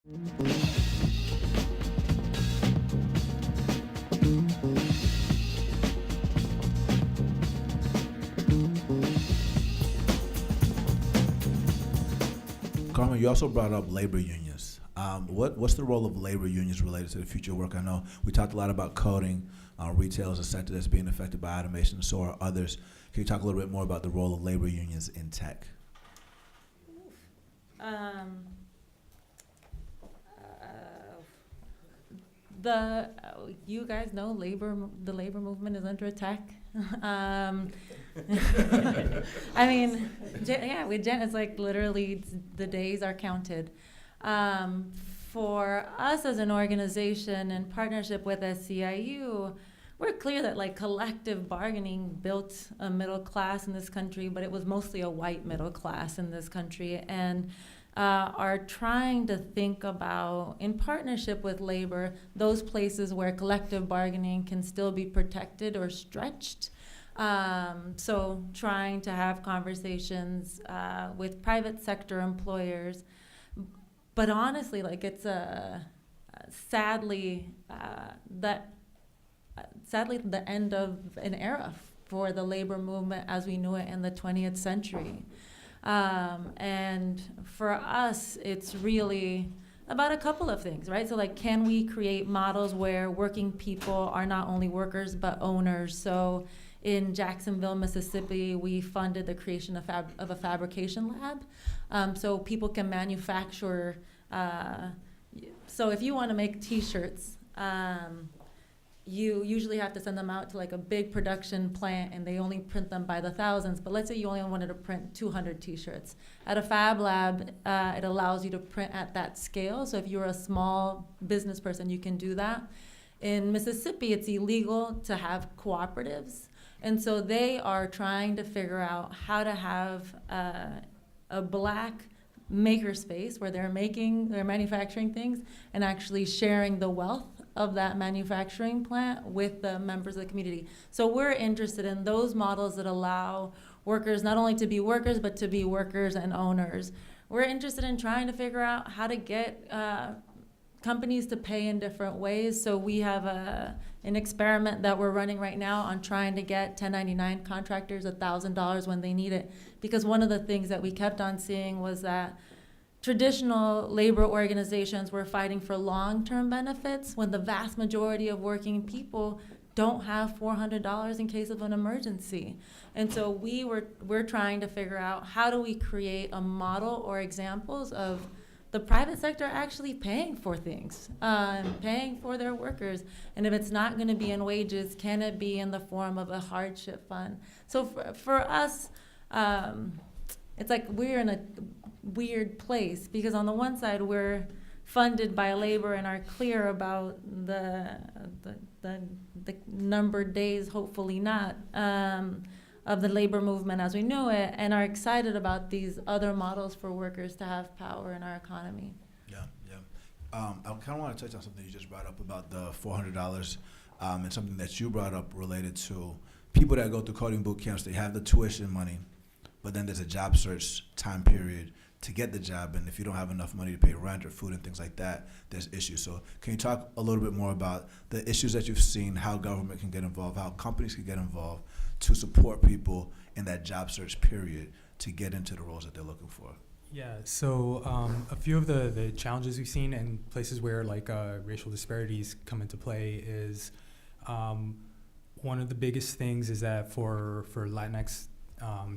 Carmen, you also brought up labor unions. What's the role of labor unions related to the future of work? I know we talked a lot about coding. Retail is a sector that's being affected by automation, so are others. Can you talk a little bit more about the role of labor unions in tech? You guys know the labor movement is under attack. I mean, with Jen, it's like literally the days are counted. For us as an organization in partnership with SCIU, we're clear that like collective bargaining built a middle class in this country, but it was mostly a white middle class in this country, and are trying to think about, in partnership with labor, those places where collective bargaining can still be protected or stretched. So trying to have conversations with private sector employers. But honestly, like it's sadly the end of an era for the labor movement as we knew it in the 20th century. And for us, it's really about a couple of things, right? So like, can we create models where working people are not only workers, but owners? So in Jacksonville, Mississippi, we funded the creation of a fabrication lab. So people can manufacture, so if you want to make t-shirts, you usually have to send them out to like a big production plant and they only print them by the thousands. But let's say you only wanted to print 200 t-shirts. At a fab lab, it allows you to print at that scale. So if you're a small business person, you can do that. In Mississippi, it's illegal to have cooperatives. And so they are trying to figure out how to have a black makerspace where they're manufacturing things and actually sharing the wealth of that manufacturing plant with the members of the community. So we're interested in those models that allow workers not only to be workers, but to be workers and owners. We're interested in trying to figure out how to get companies to pay in different ways. So we have an experiment that we're running right now on trying to get 1099 contractors $1,000 when they need it. Because one of the things that we kept on seeing was that traditional labor organizations were fighting for long-term benefits when the vast majority of working people don't have $400 in case of an emergency. And so we're trying to figure out how do we create a model or examples of the private sector actually paying for things, paying for their workers. And if it's not going to be in wages, can it be in the form of a hardship fund? So for us, it's like we're in a weird place because on the one side we're funded by labor and are clear about the numbered days, hopefully not, of the labor movement as we know it, and are excited about these other models for workers to have power in our economy. Yeah. I kind of want to touch on something you just brought up about the $400 and something that you brought up related to people that go through coding boot camps. They have the tuition money, but then there's a job search time period to get the job, and if you don't have enough money to pay rent or food and things like that, there's issues. So can you talk a little bit more about the issues that you've seen, how government can get involved, how companies can get involved to support people in that job search period to get into the roles that they're looking for? Yeah, so a few of the challenges we've seen and places where like racial disparities come into play is one of the biggest things is that for Latinx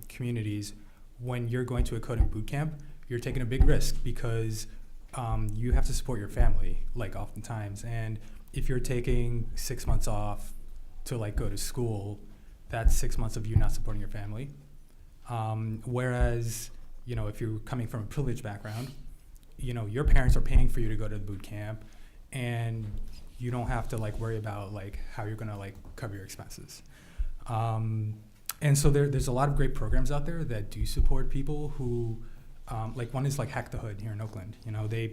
communities, when you're going to a coding boot camp, you're taking a big risk because you have to support your family, like oftentimes. And if you're taking 6 months off to like go to school, that's 6 months of you not supporting your family. Whereas, you know, if you're coming from a privileged background, you know, your parents are paying for you to go to the boot camp and you don't have to like worry about like how you're gonna like cover your expenses. And so there's a lot of great programs out there that do support people who, like one is like Hack the Hood here in Oakland. You know, they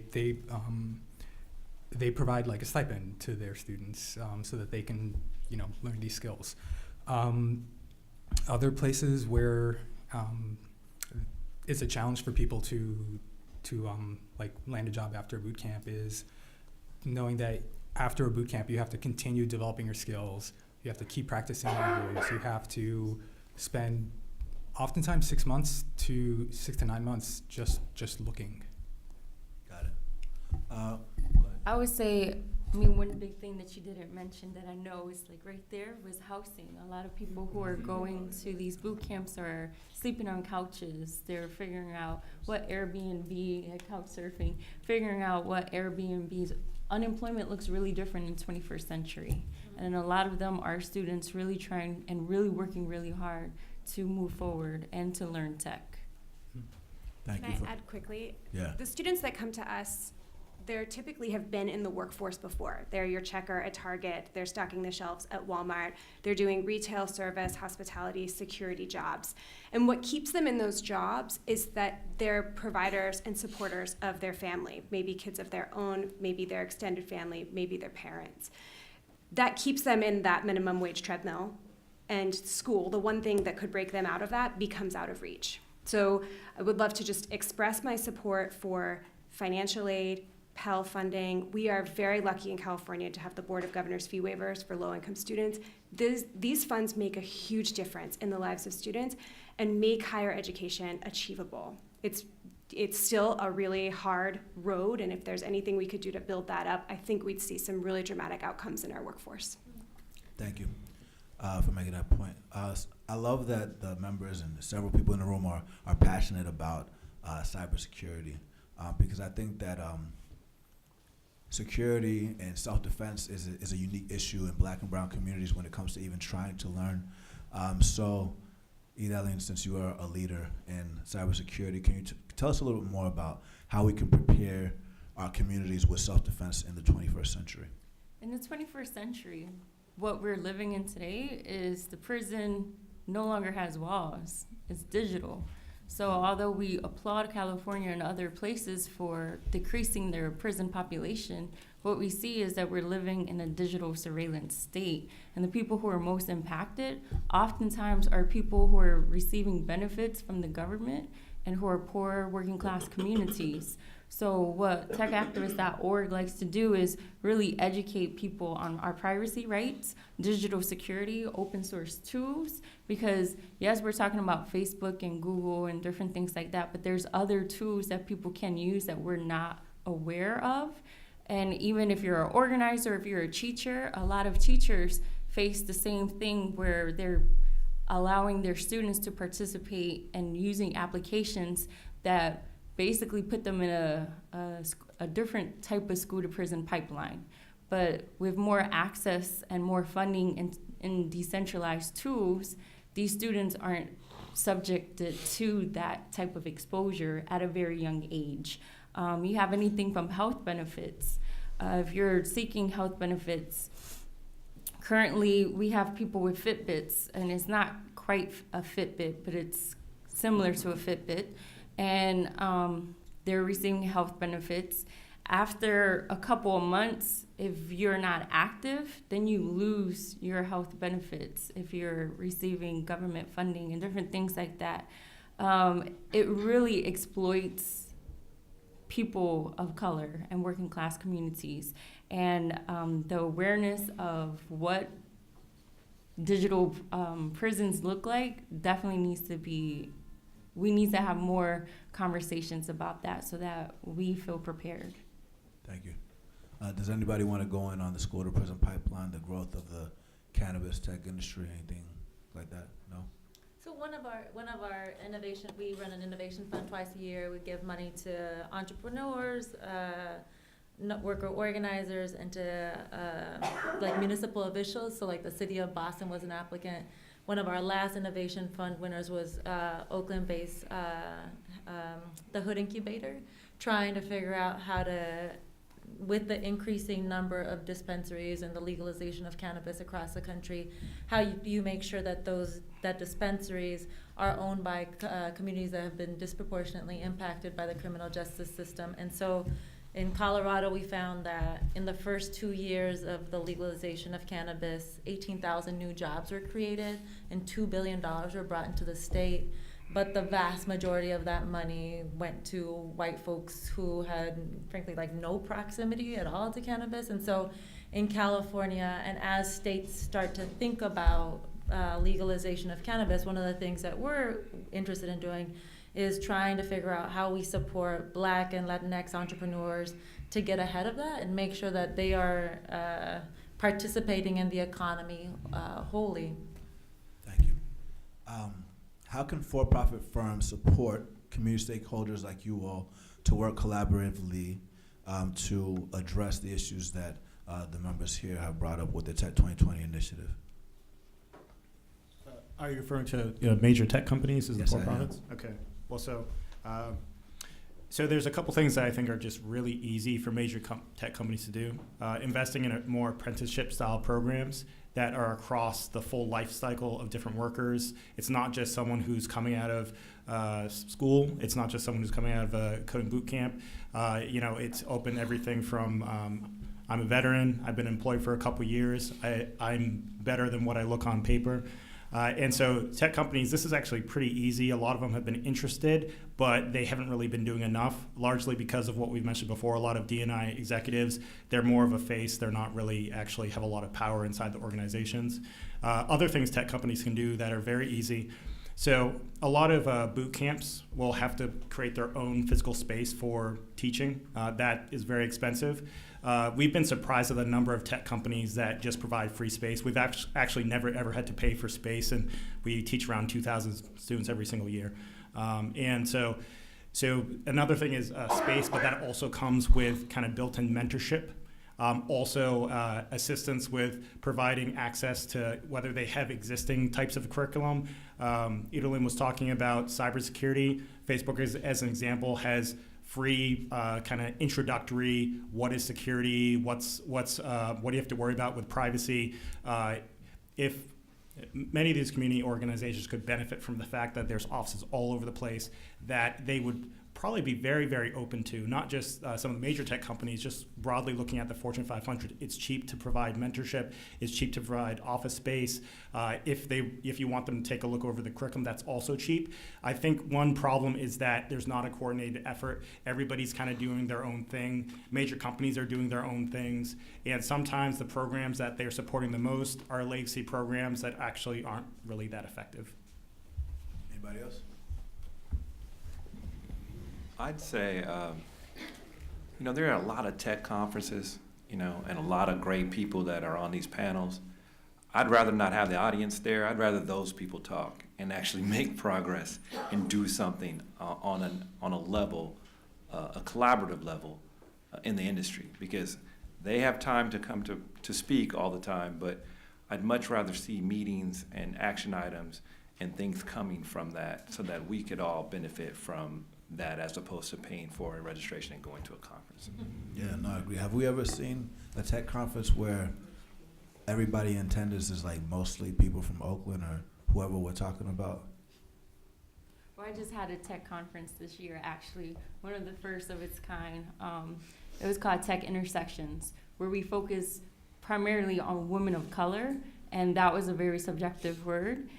provide like a stipend to their students so that they can, you know, learn these skills. Other places where it's a challenge for people to to like land a job after a boot camp is knowing that after a boot camp you have to continue developing your skills, you have to keep practicing language, you have to spend oftentimes 6 to 9 months just looking. Got it. Go ahead. I would say, I mean, one big thing that you didn't mention that I know is like right there was housing. A lot of people who are going to these boot camps are sleeping on couches. They're figuring out what Airbnb, like couch surfing, figuring out what Airbnb's unemployment looks really different in 21st century. And a lot of them are students really trying and really working really hard to move forward and to learn tech. Thank Can you. I add quickly? Yeah. The students that come to us, they typically have been in the workforce before. They're your checker at Target, they're stocking the shelves at Walmart, they're doing retail, service, hospitality, security jobs. And what keeps them in those jobs is that they're providers and supporters of their family, maybe kids of their own, maybe their extended family, maybe their parents. That keeps them in that minimum wage treadmill, and school, the one thing that could break them out of that, becomes out of reach. So I would love to just express my support for financial aid, Pell funding. We are very lucky in California to have the Board of Governors fee waivers for low-income students. These funds make a huge difference in the lives of students and make higher education achievable. It's still a really hard road, and if there's anything we could do to build that up, I think we'd see some really dramatic outcomes in our workforce. Thank you for making that point. I love that the members and several people in the room are passionate about cybersecurity because I think that security and self-defense is a unique issue in Black and brown communities when it comes to even trying to learn. So, Idalene, since you are a leader in cybersecurity, can you tell us a little bit more about how we can prepare our communities with self-defense in the 21st century? In the 21st century, what we're living in today is the prison no longer has walls. It's digital. So although we applaud California and other places for decreasing their prison population, what we see is that we're living in a digital surveillance state. And the people who are most impacted oftentimes are people who are receiving benefits from the government and who are poor working class communities. So what techactivist.org likes to do is really educate people on our privacy rights, digital security, open source tools, because yes, we're talking about Facebook and Google and different things like that, but there's other tools that people can use that we're not aware of. And even if you're an organizer, if you're a teacher, a lot of teachers face the same thing where they're allowing their students to participate and using applications that basically put them in a different type of school to prison pipeline. But with more access and more funding in decentralized tools, these students aren't subjected to that type of exposure at a very young age. You have anything from health benefits. If you're seeking health benefits, currently we have people with Fitbits, and it's not quite a Fitbit, but it's similar to a Fitbit. And they're receiving health benefits. After a couple of months, if you're not active, then you lose your health benefits if you're receiving government funding and different things like that. It really exploits people of color and working class communities. And the awareness of what digital prisons look like definitely needs to be. We need to have more conversations about that so that we feel prepared. Thank you. Does anybody want to go in on the school to prison pipeline, the growth of the cannabis tech industry, anything like that? No? So one of our innovation, we run an innovation fund twice a year. We give money to entrepreneurs, worker organizers, and to like municipal officials. So like the city of Boston was an applicant. One of our last innovation fund winners was Oakland-based, the Hood Incubator, trying to figure out how to, with the increasing number of dispensaries and the legalization of cannabis across the country, how you make sure that that dispensaries are owned by communities that have been disproportionately impacted by the criminal justice system. And so in Colorado, we found that in the first 2 years of the legalization of cannabis, 18,000 new jobs were created and $2 billion were brought into the state. but the vast majority of that money went to white folks who had, frankly, like no proximity at all to cannabis. And so in California, and as states start to think about legalization of cannabis, one of the things that we're interested in doing is trying to figure out how we support Black and Latinx entrepreneurs to get ahead of that and make sure that they are participating in the economy wholly. Thank you. How can for-profit firms support community stakeholders like you all to work collaboratively to address the issues that the members here have brought up with the Tech 2020 initiative? Are you referring to major tech companies as Yes, the I am. for-profits? Okay. Well, so there's a couple things that I think are just really easy for major tech companies to do. Investing in more apprenticeship-style programs that are across the full life cycle of different workers. It's not just someone who's coming out of school. It's not just someone who's coming out of a coding boot camp. It's open everything from I'm a veteran. I've been employed for a couple years. I'm better than what I look on paper. And so tech companies, this is actually pretty easy. A lot of them have been interested, but they haven't really been doing enough, largely because of what we've mentioned before. A lot of D&I executives, they're more of a face. They're not really actually have a lot of power inside the organizations. Other things tech companies can do that are very easy. So a lot of boot camps will have to create their own physical space for teaching. That is very expensive. We've been surprised at the number of tech companies that just provide free space. We've actually never, ever had to pay for space, and we teach around 2,000 students every single year. And so another thing is space, but that also comes with kind of built-in mentorship. Also assistance with providing access to whether they have existing types of curriculum. Idolin was talking about cybersecurity. Facebook, as an example, has free kind of introductory, what is security, what do you have to worry about with privacy. If many of these community organizations could benefit from the fact that there's offices all over the place, that they would probably be very, very open to, not just some of the major tech companies, just broadly looking at the Fortune 500. It's cheap to provide mentorship. It's cheap to provide office space. If you want them to take a look over the curriculum, that's also cheap. I think one problem is that there's not a coordinated effort. Everybody's kind of doing their own thing. Major companies are doing their own things. And sometimes the programs that they're supporting the most are legacy programs that actually aren't really that effective. Anybody else? I'd say, there are a lot of tech conferences, and a lot of great people that are on these panels. I'd rather not have the audience there. I'd rather those people talk and actually make progress and do something on a level, a collaborative level in the industry, because they have time to come to speak all the time, but I'd much rather see meetings and action items and things coming from that so that we could all benefit from that, as opposed to paying for a registration and going to a conference. Yeah, no, I agree. Have we ever seen a tech conference where everybody in attendance is like mostly people from Oakland or whoever we're talking about? Well, I just had a tech conference this year, actually, one of the first of its kind. It was called Tech Intersections, where we focus primarily on women of color, and that was a very subjective word.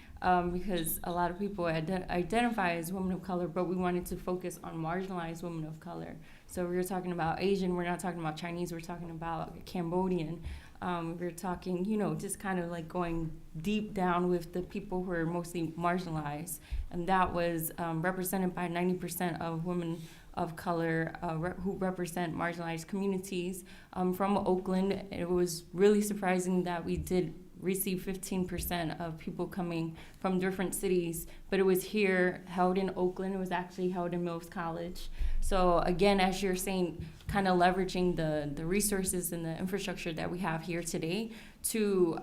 Because a lot of people identify as women of color, but we wanted to focus on marginalized women of color. So we were talking about Asian, we're not talking about Chinese, we're talking about Cambodian. We're talking, just kind of like going deep down with the people who are mostly marginalized. And that was represented by 90% of women of color who represent marginalized communities. From Oakland, it was really surprising that we did receive 15% of people coming from different cities, but it was here, held in Oakland. It was actually held in Mills College. So again, as you're saying, kind of leveraging the resources and the infrastructure that we have here today to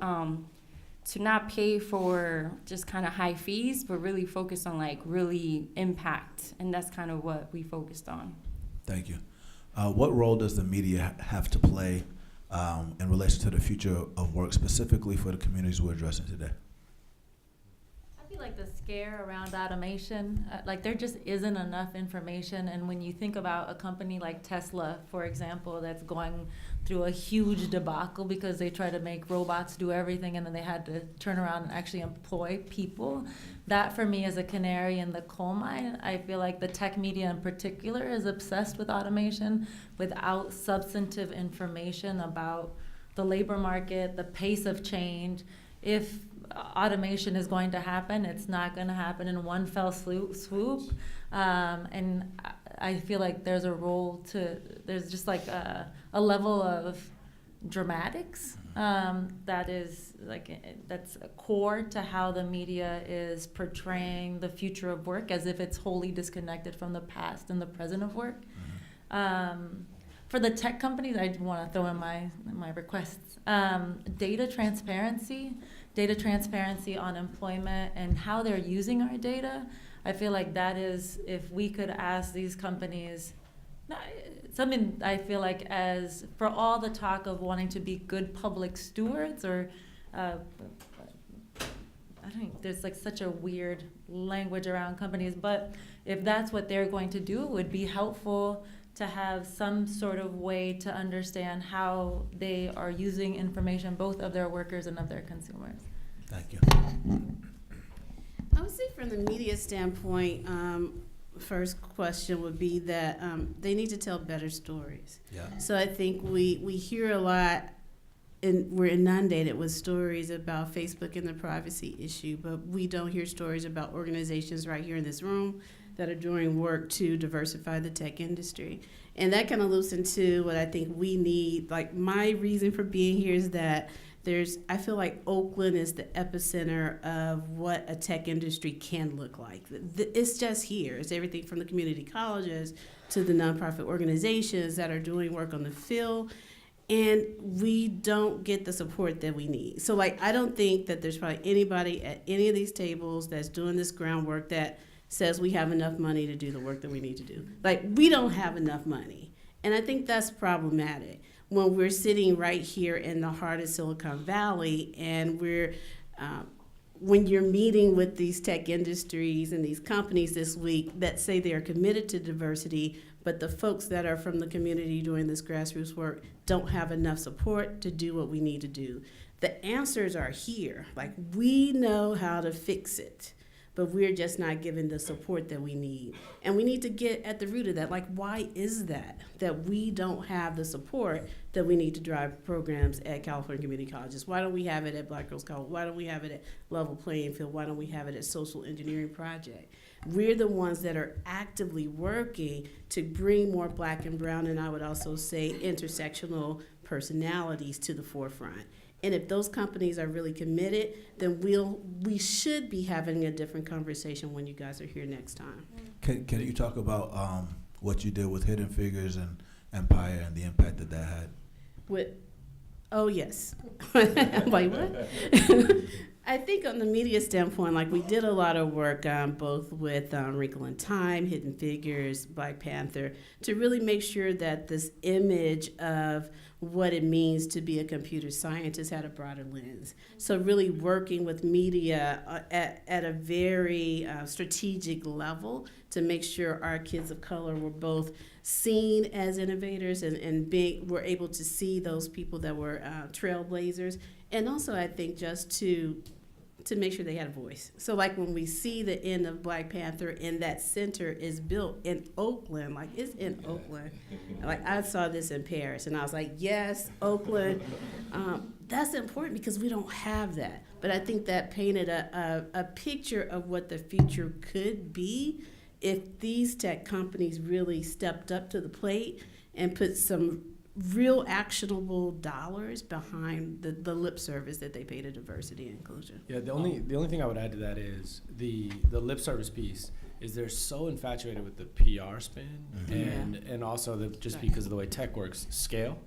not pay for just kind of high fees, but really focus on like really impact. And that's kind of what we focused on. Thank you. What role does the media have to play in relation to the future of work, specifically for the communities we're addressing today? I feel like the scare around automation, like there just isn't enough information. And when you think about a company like Tesla, for example, that's going through a huge debacle because they try to make robots do everything and then they had to turn around and actually employ people. That for me is a canary in the coal mine. I feel like the tech media in particular is obsessed with automation without substantive information about the labor market, the pace of change. If automation is going to happen, it's not going to happen in one fell swoop. And I feel like there's there's just like a level of dramatics that is like, that's core to how the media is portraying the future of work as if it's wholly disconnected from the past and the present of work. For the tech companies, I want to throw in my requests. Data transparency on employment and how they're using our data. I feel like that is, if we could ask these companies, something I feel like, as for all the talk of wanting to be good public stewards, or I think there's like such a weird language around companies, but if that's what they're going to do, it would be helpful to have some sort of way to understand how they are using information, both of their workers and of their consumers. Thank you. I would say from the media standpoint, first question would be that they need to tell better stories. Yeah. So I think we hear a lot, and we're inundated with stories about Facebook and the privacy issue, but we don't hear stories about organizations right here in this room that are doing work to diversify the tech industry. And that kind of loops into what I think we need. Like, my reason for being here is that I feel like Oakland is the epicenter of what a tech industry can look like. It's just here. It's everything from the community colleges to the nonprofit organizations that are doing work on the field. And we don't get the support that we need. So, like, I don't think that there's probably anybody at any of these tables that's doing this groundwork that says we have enough money to do the work that we need to do. Like, we don't have enough money. And I think that's problematic when we're sitting right here in the heart of Silicon Valley, and when you're meeting with these tech industries and these companies this week that say they are committed to diversity, but the folks that are from the community doing this grassroots work don't have enough support to do what we need to do. The answers are here. Like, we know how to fix it, but we're just not given the support that we need. And we need to get at the root of that. Like, why is that we don't have the support that we need to drive programs at California community colleges? Why don't we have it at Black Girls College? Why don't we have it at Level Playing Field? Why don't we have it at Social Engineering Project? We're the ones that are actively working to bring more Black and brown, and I would also say intersectional personalities to the forefront. And if those companies are really committed, then we should be having a different conversation when you guys are here next time. Can you talk about what you did with Hidden Figures and Empire and the impact that had? Oh, yes. Wait, what? I think on the media standpoint, like, we did a lot of work both with Wrinkle in Time, Hidden Figures, Black Panther, to really make sure that this image of what it means to be a computer scientist had a broader lens. So really working with media at a very strategic level to make sure our kids of color were both seen as innovators and were able to see those people that were trailblazers. And also, I think, just to make sure they had a voice. So, like, when we see the end of Black Panther and that center is built in Oakland, like, it's in Oakland. Like, I saw this in Paris, and I was like, yes, Oakland. That's important because we don't have that. But I think that painted a picture of what the future could be if these tech companies really stepped up to the plate and put some real actionable dollars behind the lip service that they pay to diversity and inclusion. Yeah, the only thing I would add to that is the lip service piece is they're so infatuated with the PR spin and also because of the way tech works, scale.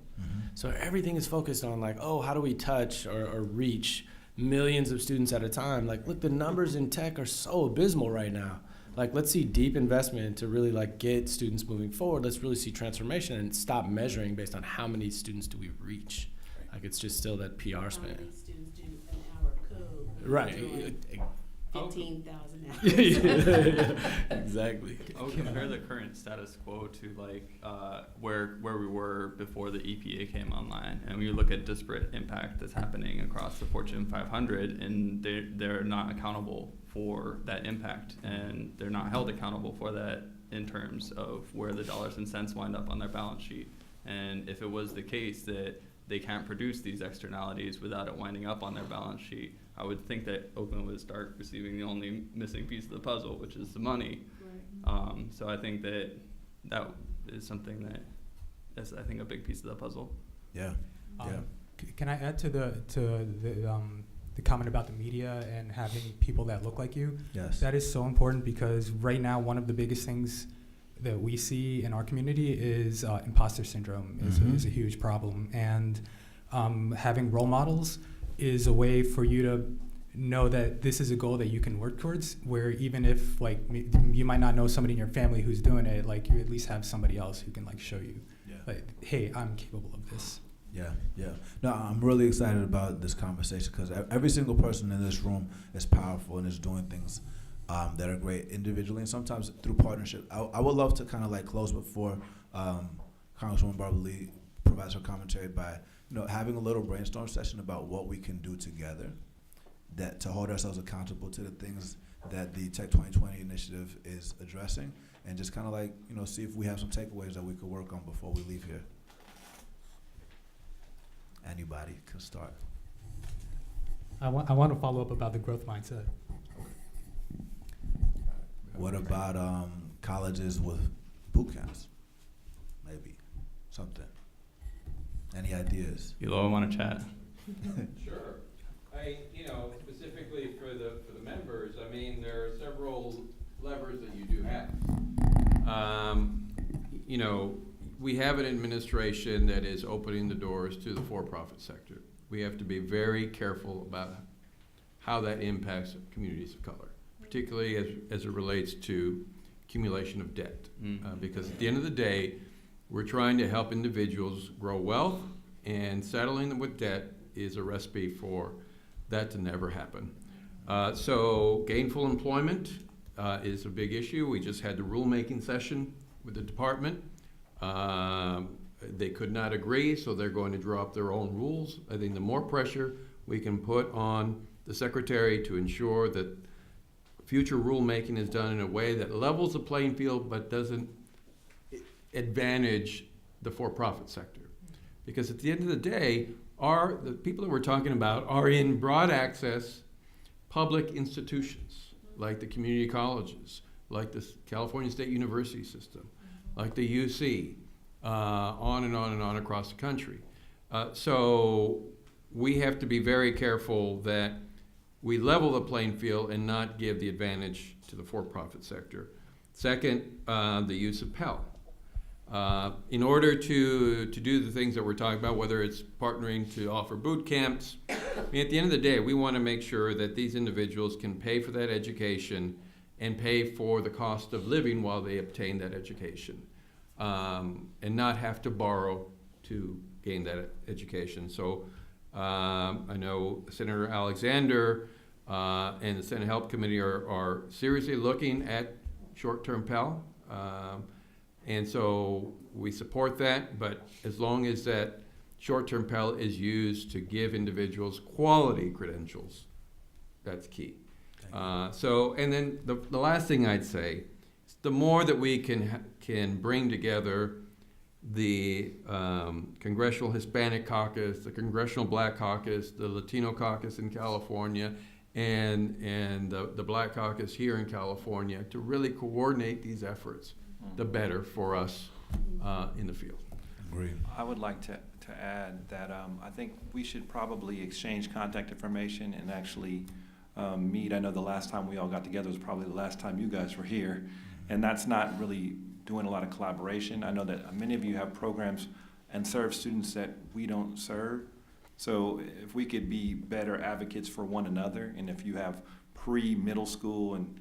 So everything is focused on, like, oh, how do we touch or reach millions of students at a time? Like, look, the numbers in tech are so abysmal right now. Like, let's see deep investment to really, like, get students moving forward. Let's really see transformation and stop measuring based on how many students do we reach. Like, it's just still that PR spin. How many students do an hour code? Right. 15,000 hours. Yeah, exactly. I would compare the current status quo to like where we were before the EPA came online, and when you look at disparate impact that's happening across the Fortune 500, and they're not accountable for that impact, and they're not held accountable for that in terms of where the dollars and cents wind up on their balance sheet. And if it was the case that they can't produce these externalities without it winding up on their balance sheet, I would think that Oakland would start receiving the only missing piece of the puzzle, which is the money. Right. So I think that is something that's I think a big piece of the puzzle. Yeah. Yeah. Can I add to the comment about the media and having people that look like you? Yes. That is so important, because right now one of the biggest things that we see in our community is imposter syndrome is a huge problem, and having role models is a way for you to know that this is a goal that you can work towards, where even if like you might not know somebody in your family who's doing it, like you at least have somebody else who can like show you, like, hey, I'm capable of this. Yeah, yeah. No, I'm really excited about this conversation because every single person in this room is powerful and is doing things that are great individually and sometimes through partnership. I would love to kind of like close before Congresswoman Barbara Lee provides her commentary by having a little brainstorm session about what we can do together that to hold ourselves accountable to the things that the Tech 2020 initiative is addressing, and just kind of like see if we have some takeaways that we could work on before we leave here. Anybody can start. I want to follow up about the growth mindset. What about colleges with boot camps? Maybe something. Any ideas? Elo, want to chat? Sure. Specifically for the members, there are several levers that you do have. We have an administration that is opening the doors to the for-profit sector. We have to be very careful about how that impacts communities of color, particularly as it relates to accumulation of debt. Because at the end of the day, we're trying to help individuals grow wealth, and saddling them with debt is a recipe for that to never happen. So gainful employment is a big issue. We just had the rulemaking session with the department. They could not agree, so they're going to draw up their own rules. I think the more pressure we can put on the secretary to ensure that future rulemaking is done in a way that levels the playing field but doesn't advantage the for-profit sector. Because at the end of the day, the people that we're talking about are in broad access public institutions, like the community colleges, like the California State University system, like the UC, on and on and on across the country. So we have to be very careful that we level the playing field and not give the advantage to the for-profit sector. Second, the use of Pell. In order to do the things that we're talking about, whether it's partnering to offer boot camps, at the end of the day, we want to make sure that these individuals can pay for that education and pay for the cost of living while they obtain that education, and not have to borrow to gain that education. So I know Senator Alexander and the Senate Health Committee are seriously looking at short-term Pell. And so we support that, but as long as that short-term Pell is used to give individuals quality credentials, that's key. And then the last thing I'd say, is the more that we can bring together the Congressional Hispanic Caucus, the Congressional Black Caucus, the Latino Caucus in California, and the Black Caucus here in California to really coordinate these efforts, the better for us in the field. Agreed. I would like to add that I think we should probably exchange contact information and actually meet. I know the last time we all got together was probably the last time you guys were here, and that's not really doing a lot of collaboration. I know that many of you have programs and serve students that we don't serve. So if we could be better advocates for one another, and if you have pre-middle school and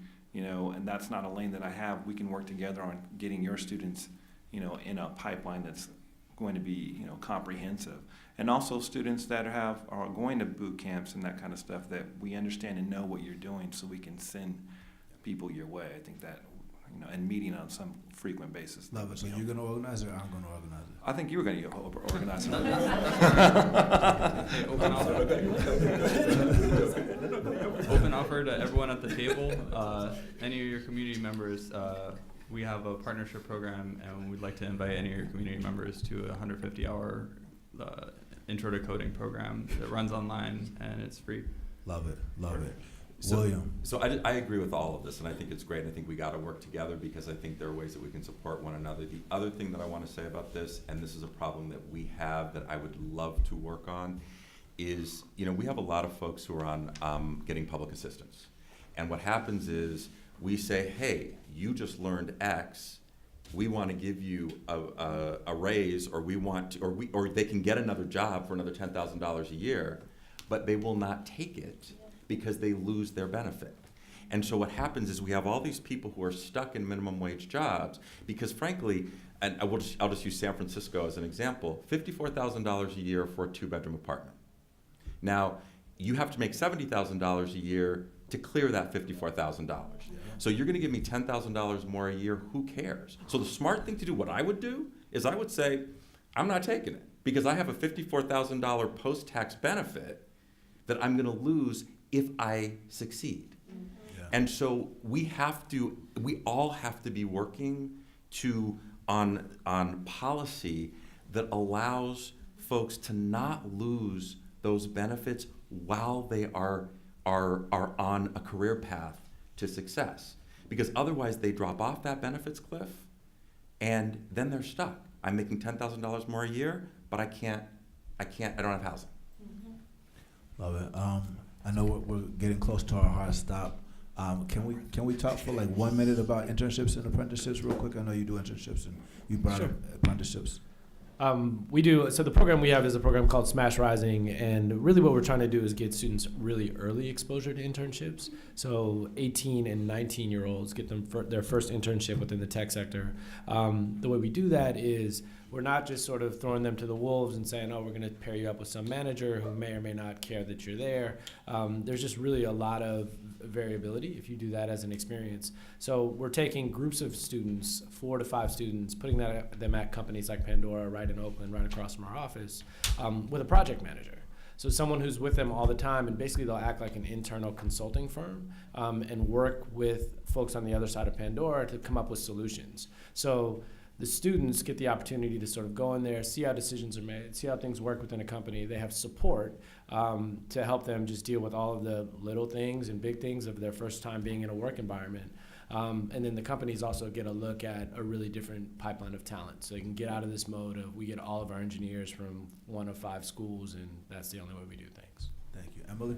that's not a lane that I have, we can work together on getting your students, in a pipeline that's going to be, comprehensive. And also students that are going to boot camps and that kind of stuff, that we understand and know what you're doing so we can send people your way. I think that, and meeting on some frequent basis. Love it. So you're going to organize it, or I'm going to organize it? I think you were going to organize it. Hey, open offer to everyone at the table. Any of your community members, we have a partnership program, and we'd like to invite any of your community members to a 150-hour intro to coding program that runs online, and it's free. Love it. Love it. So, William. So I agree with all of this, and I think it's great. I think we got to work together because I think there are ways that we can support one another. The other thing that I want to say about this, and this is a problem that we have that I would love to work on, is, we have a lot of folks who are on getting public assistance. And what happens is we say, hey, you just learned X. We want to give you a raise, or we want to, or they can get another job for another $10,000 a year, but they will not take it because they lose their benefit. And so what happens is we have all these people who are stuck in minimum wage jobs because, frankly, and I'll just use San Francisco as an example, $54,000 a year for a 2-bedroom apartment. Now, you have to make $70,000 a year to clear that $54,000. So you're gonna give me $10,000 more a year, who cares? So the smart thing to do, what I would do, is I would say, I'm not taking it because I have a $54,000 post-tax benefit that I'm gonna lose if I succeed. Yeah. And so we all have to be working on policy that allows folks to not lose those benefits while they are on a career path to success. Because otherwise they drop off that benefits cliff and then they're stuck. I'm making $10,000 more a year, but I don't have housing. Love it. I know we're getting close to our hard stop. Can we talk for like 1 minute about internships and apprenticeships real quick? I know you do internships and you brought up apprenticeships. We do. So the program we have is a program called Smash Rising, and really what we're trying to do is get students really early exposure to internships. So 18 and 19-year-olds get them their first internship within the tech sector. The way we do that is we're not just sort of throwing them to the wolves and saying, oh, we're going to pair you up with some manager who may or may not care that you're there. There's just really a lot of variability if you do that as an experience. So we're taking groups of students, 4 to 5 students, putting them at companies like Pandora right in Oakland, right across from our office, with a project manager. So someone who's with them all the time, and basically they'll act like an internal consulting firm and work with folks on the other side of Pandora to come up with solutions. So the students get the opportunity to sort of go in there, see how decisions are made, see how things work within a company. They have support to help them just deal with all of the little things and big things of their first time being in a work environment. And then the companies also get a look at a really different pipeline of talent. So they can get out of this mode of we get all of our engineers from 1 of 5 schools, and that's the only way we do things. Thank you. Emily?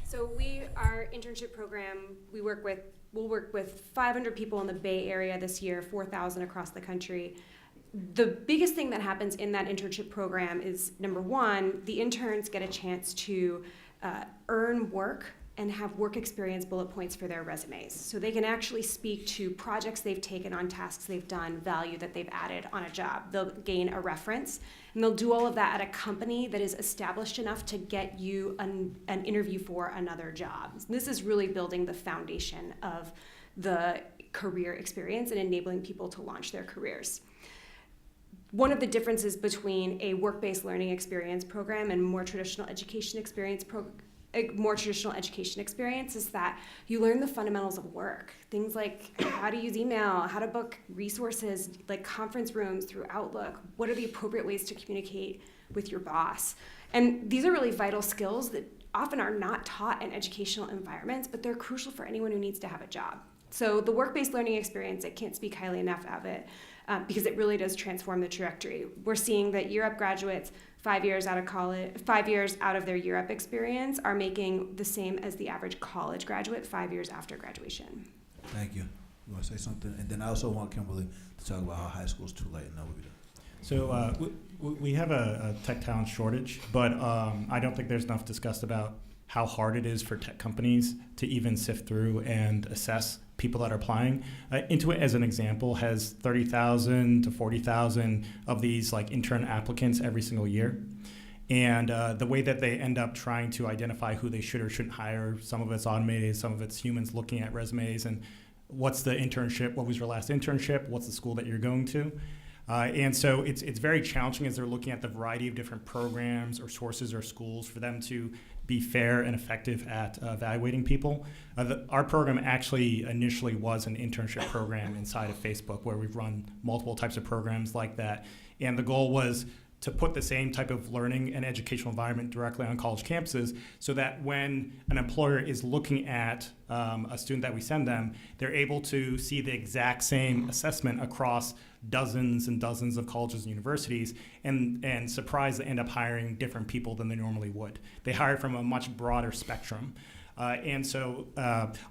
So our internship program, we'll work with 500 people in the Bay Area this year, 4,000 across the country. The biggest thing that happens in that internship program is, number one, the interns get a chance to earn work and have work experience bullet points for their resumes. So they can actually speak to projects they've taken on, tasks they've done, value that they've added on a job. They'll gain a reference, and they'll do all of that at a company that is established enough to get you an interview for another job. This is really building the foundation of the career experience and enabling people to launch their careers. One of the differences between a work-based learning experience program and more traditional education experience is that you learn the fundamentals of work. Things like how to use email, how to book resources like conference rooms through Outlook, what are the appropriate ways to communicate with your boss. And these are really vital skills that often are not taught in educational environments, but they're crucial for anyone who needs to have a job. So the work-based learning experience, I can't speak highly enough of it because it really does transform the trajectory. We're seeing that year up graduates 5 years out of college, 5 years out of their year up experience are making the same as the average college graduate 5 years after graduation. Thank you. You want to say something? And then I also want Kimberly to talk about how high school's too late and now we'll be done. So we have a tech talent shortage, but I don't think there's enough discussed about how hard it is for tech companies to even sift through and assess people that are applying. Intuit, as an example, has 30,000 to 40,000 of these like intern applicants every single year. And the way that they end up trying to identify who they should or shouldn't hire, some of it's automated, some of it's humans looking at resumes and what's the internship, what was your last internship, what's the school that you're going to. And so it's very challenging as they're looking at the variety of different programs or sources or schools for them to be fair and effective at evaluating people. Our program actually initially was an internship program inside of Facebook where we've run multiple types of programs like that. And the goal was to put the same type of learning and educational environment directly on college campuses so that when an employer is looking at a student that we send them, they're able to see the exact same assessment across dozens and dozens of colleges and universities and surprised they end up hiring different people than they normally would. They hire from a much broader spectrum. And so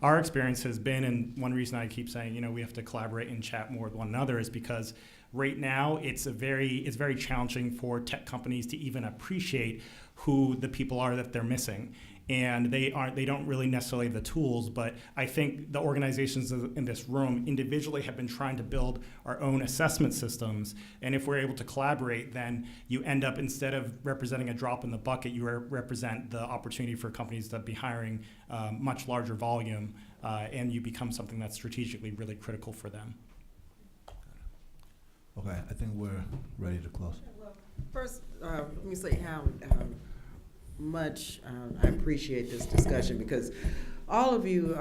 our experience has been, and one reason I keep saying, we have to collaborate and chat more with one another is because right now it's very challenging for tech companies to even appreciate who the people are that they're missing. And they don't really necessarily have the tools, but I think the organizations in this room individually have been trying to build our own assessment systems. And if we're able to collaborate, then you end up, instead of representing a drop in the bucket, you represent the opportunity for companies to be hiring much larger volume, and you become something that's strategically really critical for them. Okay, I think we're ready to close. First, let me say how much I appreciate this discussion because all of you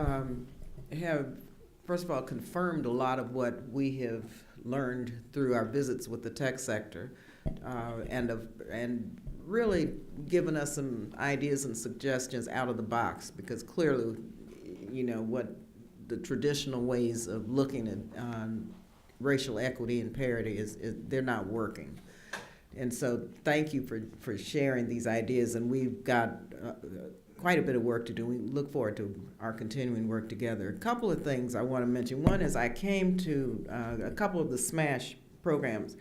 have, first of all, confirmed a lot of what we have learned through our visits with the tech sector, and really given us some ideas and suggestions out of the box because clearly, what the traditional ways of looking at racial equity and parity is they're not working. And so thank you for sharing these ideas, and we've got quite a bit of work to do. We look forward to our continuing work together. A couple of things I want to mention. One is I came to a couple of the SMASH programs,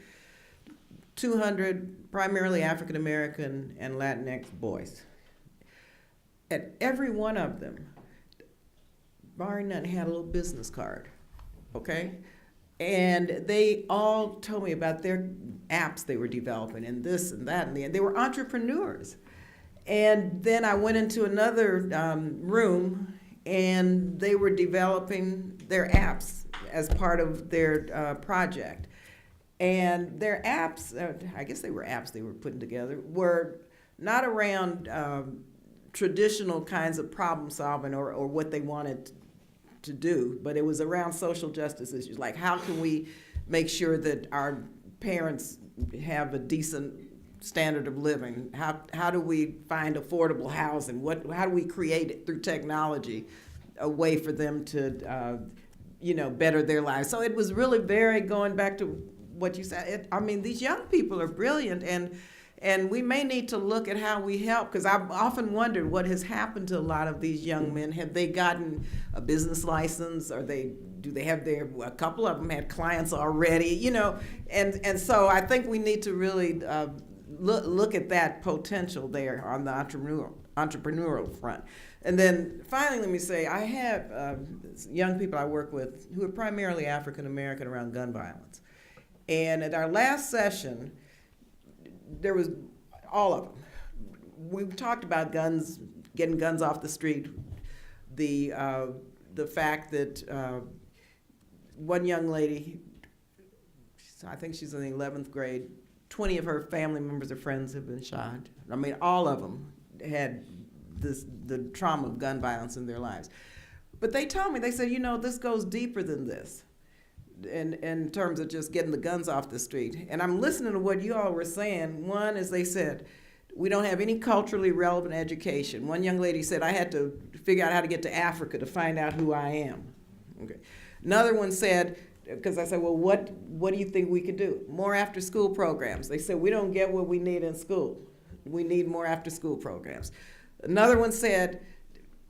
200 primarily African American and Latinx boys. At every one of them, barring none, had a little business card, okay? And they all told me about their apps they were developing and this and that and the, they were entrepreneurs. And then I went into another room and they were developing their apps as part of their project. And their apps, I guess they were apps they were putting together, were not around traditional kinds of problem solving or what they wanted to do, but it was around social justice issues, like how can we make sure that our parents have a decent standard of living? How do we find affordable housing? How do we create it through technology, a way for them to, better their lives? So it was really very, going back to what you said, these young people are brilliant, and we may need to look at how we help, because I've often wondered what has happened to a lot of these young men. Have they gotten a business license? Or do they have a couple of them had clients already, and so I think we need to really look at that potential there on the entrepreneurial front. And then finally, let me say, I have young people I work with who are primarily African American around gun violence. And at our last session, there was all of them. We talked about guns, getting guns off the street, the fact that one young lady, I think she's in the 11th grade, 20 of her family members or friends have been shot. All of them had the trauma of gun violence in their lives. But they told me, they said, this goes deeper than this. In terms of just getting the guns off the street. And I'm listening to what you all were saying. One is they said, we don't have any culturally relevant education. One young lady said, I had to figure out how to get to Africa to find out who I am. Okay. Another one said, because I said, well, what do you think we could do? More after school programs. They said, we don't get what we need in school. We need more after school programs. Another one said,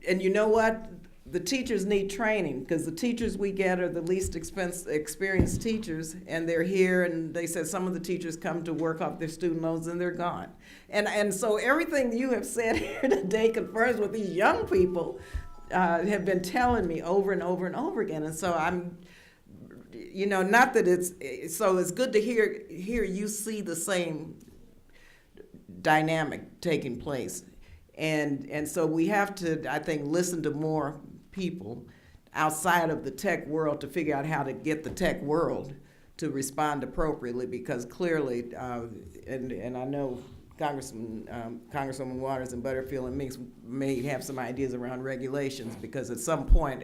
and you know what? the teachers need training, because the teachers we get are the least experienced teachers, and they're here, and they said some of the teachers come to work off their student loans and they're gone. And so everything you have said here today confirms what these young people have been telling me over and over and over again. And so I'm, not that it's good to hear you see the same dynamic taking place. And so we have to, I think, listen to more people outside of the tech world to figure out how to get the tech world to respond appropriately, because clearly, and I know Congresswoman Waters and Butterfield and Meeks may have some ideas around regulations, because at some point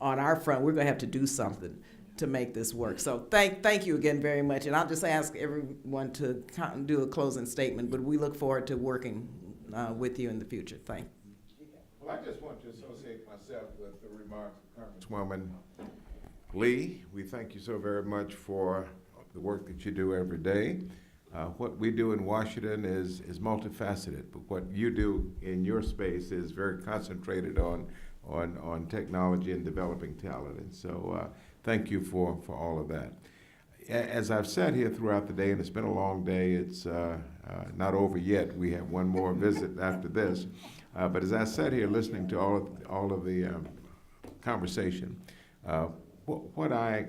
on our front, we're going to have to do something to make this work. So thank you again very much. And I'll just ask everyone to do a closing statement, but we look forward to working with you in the future. Thank you. Well, I just want to associate myself with the remarks of Congresswoman Lee. We thank you so very much for the work that you do every day. What we do in Washington is multifaceted, but what you do in your space is very concentrated on technology and developing talent. And so thank you for all of that. As I've sat here throughout the day, and it's been a long day, it's not over yet. We have one more visit after this. But as I sat here listening to all of the conversation, what I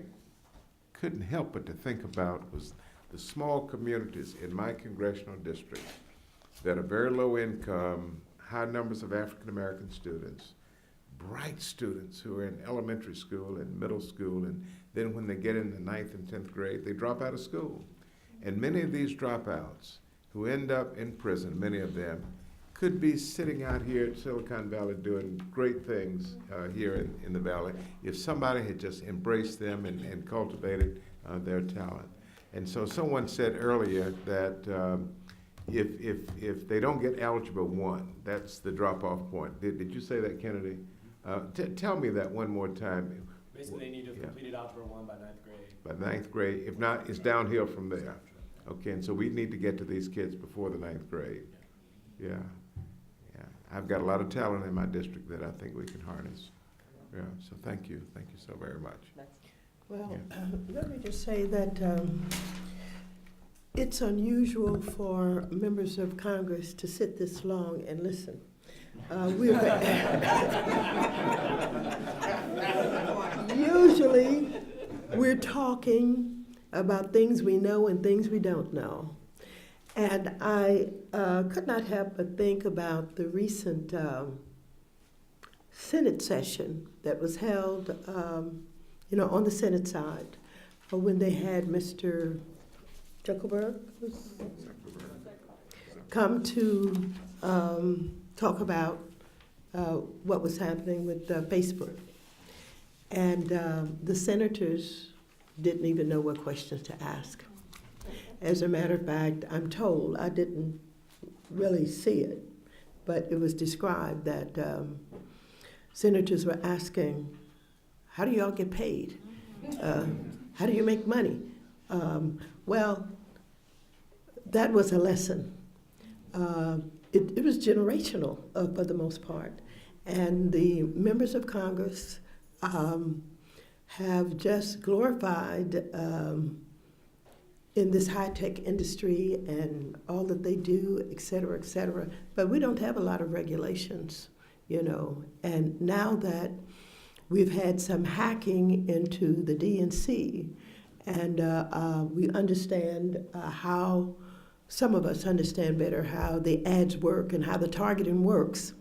couldn't help but to think about was the small communities in my congressional district that are very low income, high numbers of African American students, bright students who are in elementary school and middle school, and then when they get into 9th and 10th grade, they drop out of school. And many of these dropouts who end up in prison, many of them, could be sitting out here at Silicon Valley doing great things here in the Valley if somebody had just embraced them and cultivated their talent. And so someone said earlier that if they don't get Algebra 1, that's the drop-off point. Did you say that, Kennedy? Tell me that one more time. Basically, they need to have completed Algebra 1 by 9th grade. By 9th grade. If not, it's downhill from there. Okay, and so we need to get to these kids before the 9th grade. Yeah. I've got a lot of talent in my district that I think we can harness. Yeah, so thank you. Thank you so very much. Well, let me just say that it's unusual for members of Congress to sit this long and listen. Usually, we're talking about things we know and things we don't know. And I could not help but think about the recent Senate session that was held, on the Senate side, when they had Mr. Zuckerberg come to talk about what was happening with Facebook. And the senators didn't even know what questions to ask. As a matter of fact, I'm told, I didn't really see it, but it was described that senators were asking, how do y'all get paid? How do you make money? Well, that was a lesson. It was generational for the most part. And the members of Congress have just glorified in this high-tech industry and all that they do, et cetera, et cetera. But we don't have a lot of regulations, And now that we've had some hacking into the DNC, and we understand how, some of us understand better how the ads work and how the targeting works,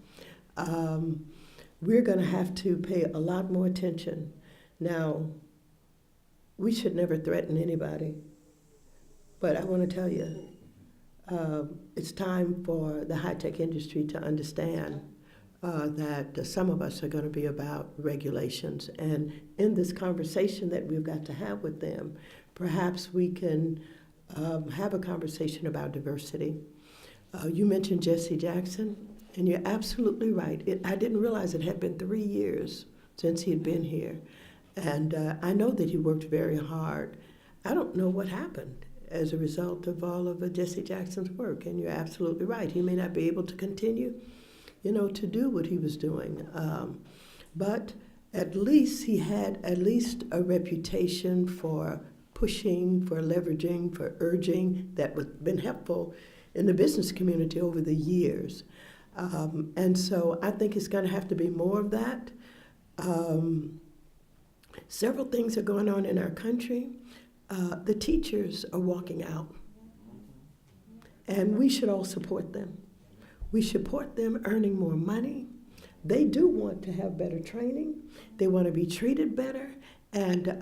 we're going to have to pay a lot more attention. Now, we should never threaten anybody. But I want to tell you, it's time for the high-tech industry to understand that some of us are going to be about regulations. And in this conversation that we've got to have with them, perhaps we can have a conversation about diversity. You mentioned Jesse Jackson, and you're absolutely right. I didn't realize it had been 3 years since he had been here. And I know that he worked very hard. I don't know what happened as a result of all of Jesse Jackson's work. And you're absolutely right. He may not be able to continue, to do what he was doing. but at least he had at least a reputation for pushing, for leveraging, for urging that was been helpful in the business community over the years. And so I think it's going to have to be more of that. Several things are going on in our country. The teachers are walking out, and we should all support them. We support them earning more money. They do want to have better training. They want to be treated better. And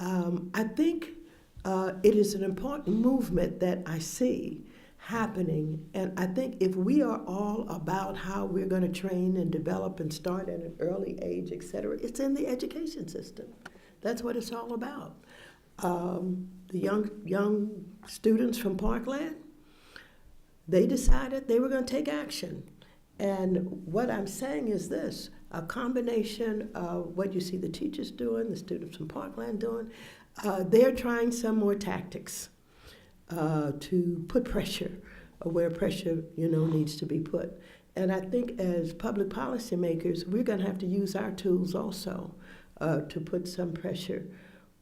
I think it is an important movement that I see happening. And I think if we are all about how we're going to train and develop and start at an early age, et cetera, it's in the education system. That's what it's all about. The young students from Parkland, they decided they were going to take action. And what I'm saying is this, a combination of what you see the teachers doing, the students from Parkland doing, they're trying some more tactics to put pressure where pressure, needs to be put. And I think as public policy makers, we're going to have to use our tools also to put some pressure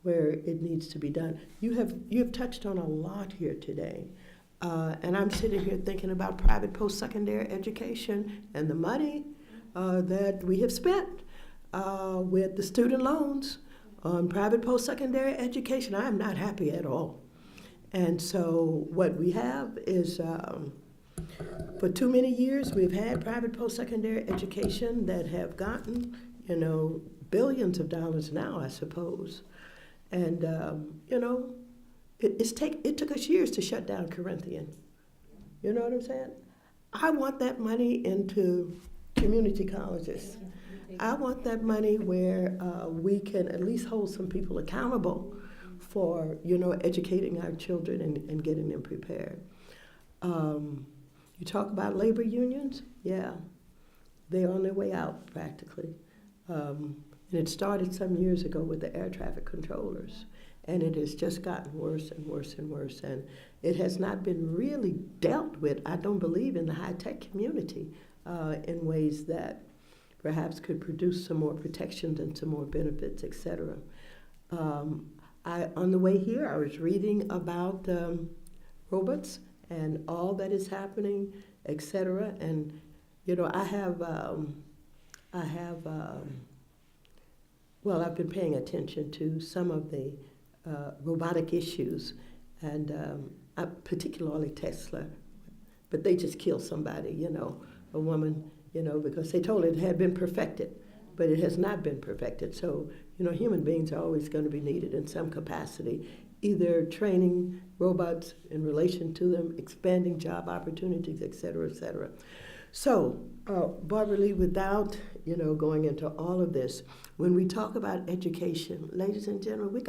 where it needs to be done. You have touched on a lot here today. And I'm sitting here thinking about private post-secondary education and the money that we have spent with the student loans on private post-secondary education. I am not happy at all. And so what we have is, for too many years, we've had private post-secondary education that have gotten, billions of dollars now, I suppose. And, it took us years to shut down Corinthian. You know what I'm saying? I want that money into community colleges. I want that money where we can at least hold some people accountable for, educating our children and getting them prepared. You talk about labor unions? Yeah, they're on their way out practically. And it started some years ago with the air traffic controllers. And it has just gotten worse and worse and worse. And it has not been really dealt with, I don't believe, in the high-tech community in ways that perhaps could produce some more protections and some more benefits, et cetera. On the way here, I was reading about robots and all that is happening, et cetera. And, I've been paying attention to some of the robotic issues, and particularly Tesla, but they just killed somebody, a woman, because they told it had been perfected, but it has not been perfected. So, human beings are always going to be needed in some capacity, either training robots in relation to them, expanding job opportunities, et cetera, et cetera. So, Barbara Lee, without, going into all of this, when we talk about education, ladies and gentlemen, we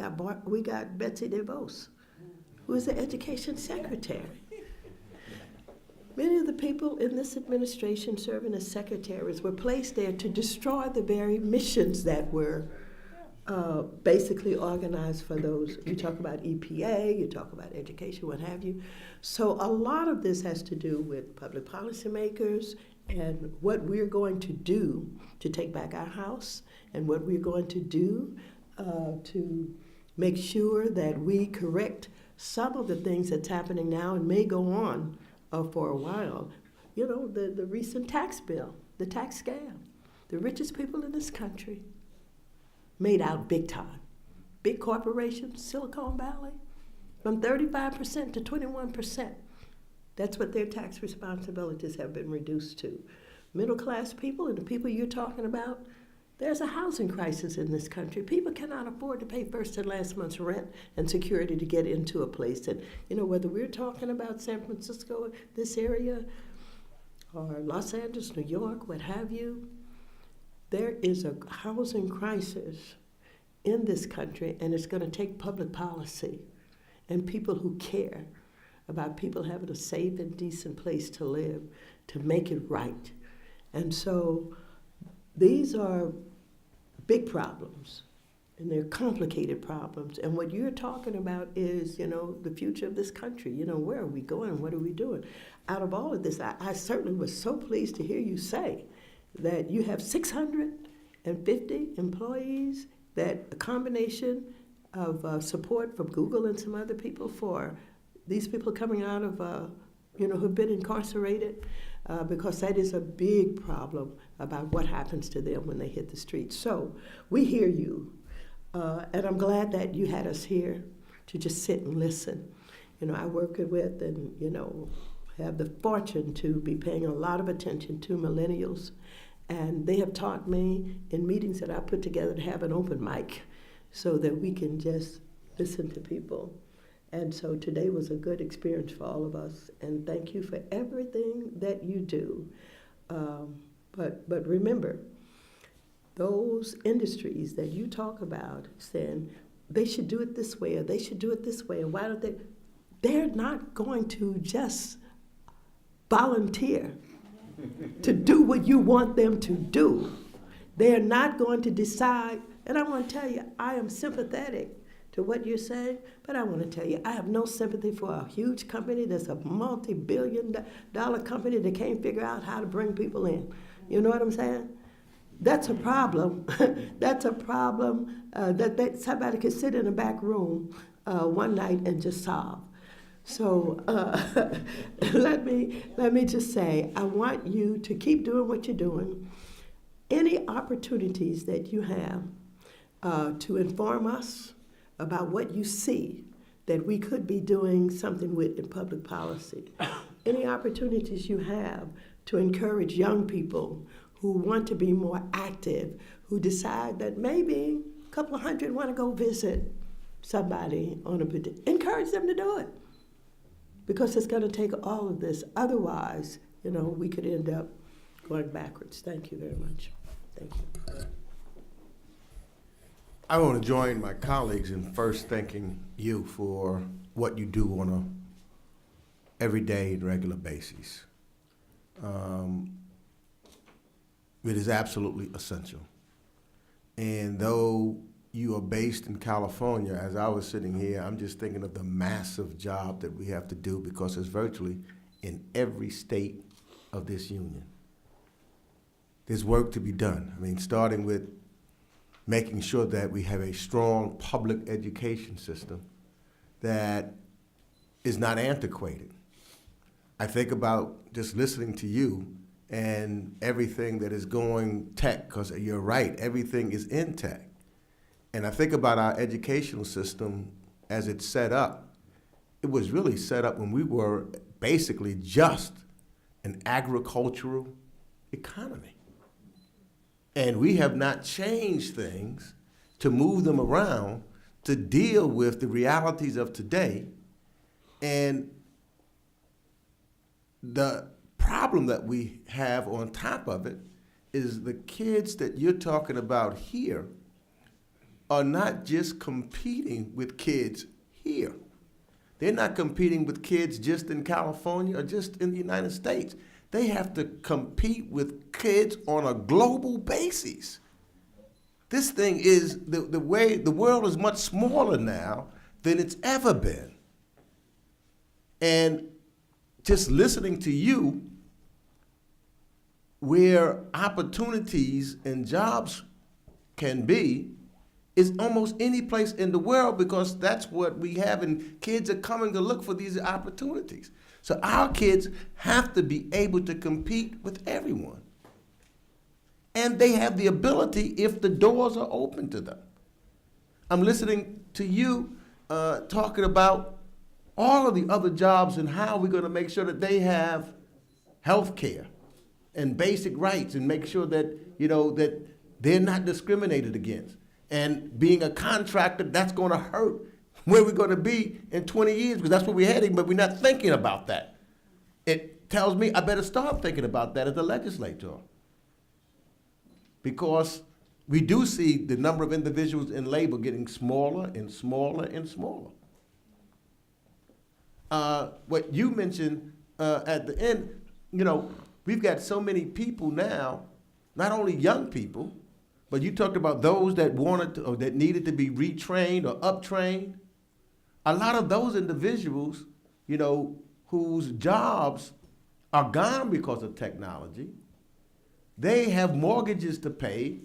got Betsy DeVos, who is the education secretary. Many of the people in this administration serving as secretaries were placed there to destroy the very missions that were basically organized for those. You talk about EPA, you talk about education, what have you. So a lot of this has to do with public policymakers and what we're going to do to take back our house and what we're going to do to make sure that we correct some of the things that's happening now and may go on for a while. The recent tax bill, the tax scam. The richest people in this country made out big time. Big corporations, Silicon Valley, from 35% to 21%. That's what their tax responsibilities have been reduced to. Middle class people and the people you're talking about, there's a housing crisis in this country. People cannot afford to pay first and last month's rent and security to get into a place. And, whether we're talking about San Francisco, this area, or Los Angeles, New York, what have you, there is a housing crisis in this country, and it's going to take public policy and people who care about people having a safe and decent place to live to make it right. And so these are big problems, and they're complicated problems. And what you're talking about is, the future of this country. Where are we going? What are we doing? Out of all of this, I certainly was so pleased to hear you say that you have 600 250 employees, that a combination of support from Google and some other people for these people coming out of, who've been incarcerated, because that is a big problem about what happens to them when they hit the streets. So we hear you, and I'm glad that you had us here to just sit and listen. I work with and, have the fortune to be paying a lot of attention to millennials. And they have taught me in meetings that I put together to have an open mic so that we can just listen to people. And so today was a good experience for all of us. And thank you for everything that you do. But remember, those industries that you talk about saying they should do it this way or they should do it this way, and why don't they? They're not going to just volunteer to do what you want them to do. They're not going to decide, and I want to tell you, I am sympathetic to what you're saying, but I want to tell you, I have no sympathy for a huge company that's a multi-billion-dollar company that can't figure out how to bring people in. You know what I'm saying? That's a problem. That's a problem that somebody could sit in a back room one night and just solve. So let me just say, I want you to keep doing what you're doing. Any opportunities that you have to inform us about what you see that we could be doing something with in public policy. Any opportunities you have to encourage young people who want to be more active, who decide that maybe a couple of hundred want to go visit somebody on a particular, encourage them to do it. Because it's going to take all of this. Otherwise, we could end up going backwards. Thank you very much. Thank you. I want to join my colleagues in first thanking you for what you do on a everyday and regular basis. It is absolutely essential. And though you are based in California, as I was sitting here, I'm just thinking of the massive job that we have to do because it's virtually in every state of this union. There's work to be done. I mean, starting with making sure that we have a strong public education system that is not antiquated. I think about just listening to you and everything that is going tech, because you're right, everything is in tech. And I think about our educational system as it's set up. It was really set up when we were basically just an agricultural economy. And we have not changed things to move them around to deal with the realities of today. And the problem that we have on top of it is the kids that you're talking about here are not just competing with kids here. They're not competing with kids just in California or just in the United States. They have to compete with kids on a global basis. This thing is, the way the world is much smaller now than it's ever been. And just listening to you, where opportunities and jobs can be, is almost any place in the world, because that's what we have, and kids are coming to look for these opportunities. So our kids have to be able to compete with everyone. And they have the ability if the doors are open to them. I'm listening to you talking about all of the other jobs and how we're going to make sure that they have health care and basic rights and make sure that, that they're not discriminated against. And being a contractor, that's going to hurt where we're going to be in 20 years, because that's where we're heading, but we're not thinking about that. It tells me I better start thinking about that as a legislator, because we do see the number of individuals in labor getting smaller and smaller and smaller. What you mentioned at the end, we've got so many people now, not only young people, but you talked about those that wanted to, or that needed to be retrained or uptrained. A lot of those individuals, whose jobs are gone because of technology, they have mortgages to pay,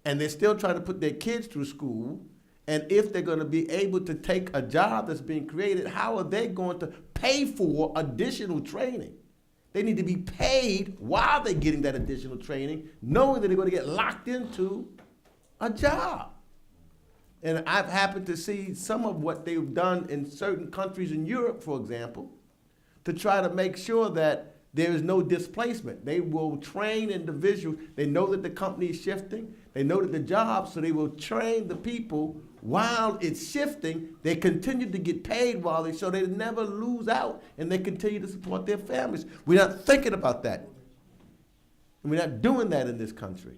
and they're still trying to put their kids through school, and if they're going to be able to take a job that's being created, how are they going to pay for additional training? They need to be paid while they're getting that additional training, knowing that they're going to get locked into a job. And I've happened to see some of what they've done in certain countries in Europe, for example, to try to make sure that there is no displacement. They will train individuals. They know that the company is shifting. They know that the jobs, so they will train the people while it's shifting. They continue to get paid while they, so they never lose out, and they continue to support their families. We're not thinking about that. And we're not doing that in this country.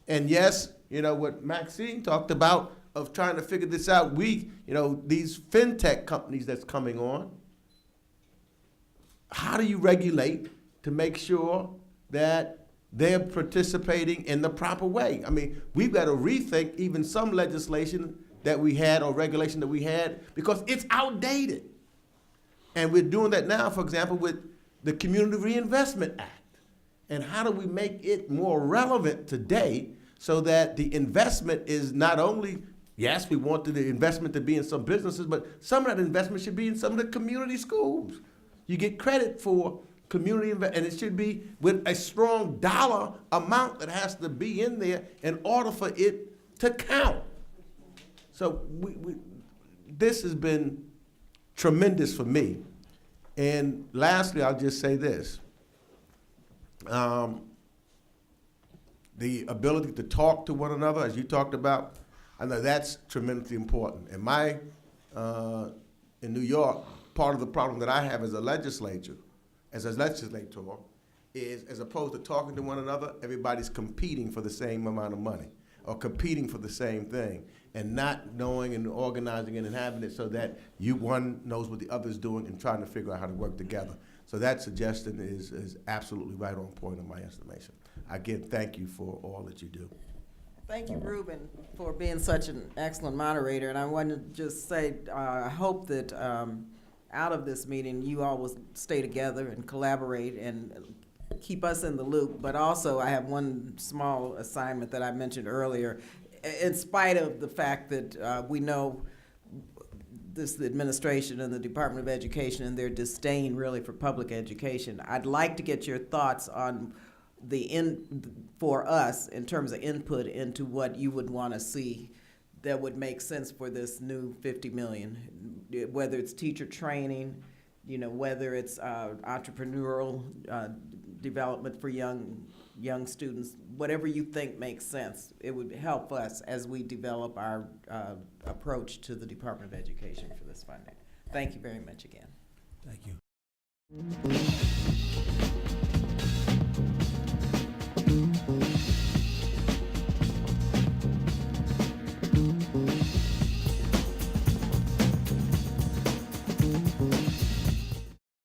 And yes, you know, what Maxine talked about of trying to figure this out, these fintech companies that's coming on, how do you regulate to make sure that they're participating in the proper way? I mean, we've got to rethink even some legislation that we had or regulation that we had because it's outdated. And we're doing that now, for example, with the Community Reinvestment Act. And how do we make it more relevant today so that the investment is not only, yes, we want the investment to be in some businesses, but some of that investment should be in some of the community schools. You get credit for community investment, and it should be with a strong dollar amount that has to be in there in order for it to count. So this has been tremendous for me. And lastly, I'll just say this. The ability to talk to one another, as you talked about, I know that's tremendously important. And in New York, part of the problem that I have as a legislator, is as opposed to talking to one another, everybody's competing for the same amount of money or competing for the same thing and not knowing and organizing it and having it so that one knows what the other's doing and trying to figure out how to work together. So that suggestion is absolutely right on point in my estimation. Again, thank you for all that you do. Thank you, Ruben, for being such an excellent moderator. And I want to just say, I hope that out of this meeting, you all will stay together and collaborate and keep us in the loop. But also, I have one small assignment that I mentioned earlier. In spite of the fact that we know this administration and the Department of Education and their disdain really for public education, I'd like to get your thoughts on for us in terms of input into what you would want to see that would make sense for this new $50 million, whether it's teacher training, whether it's entrepreneurial development for young students, whatever you think makes sense. It would help us as we develop our approach to the Department of Education for this funding. Thank you very much again. Thank you.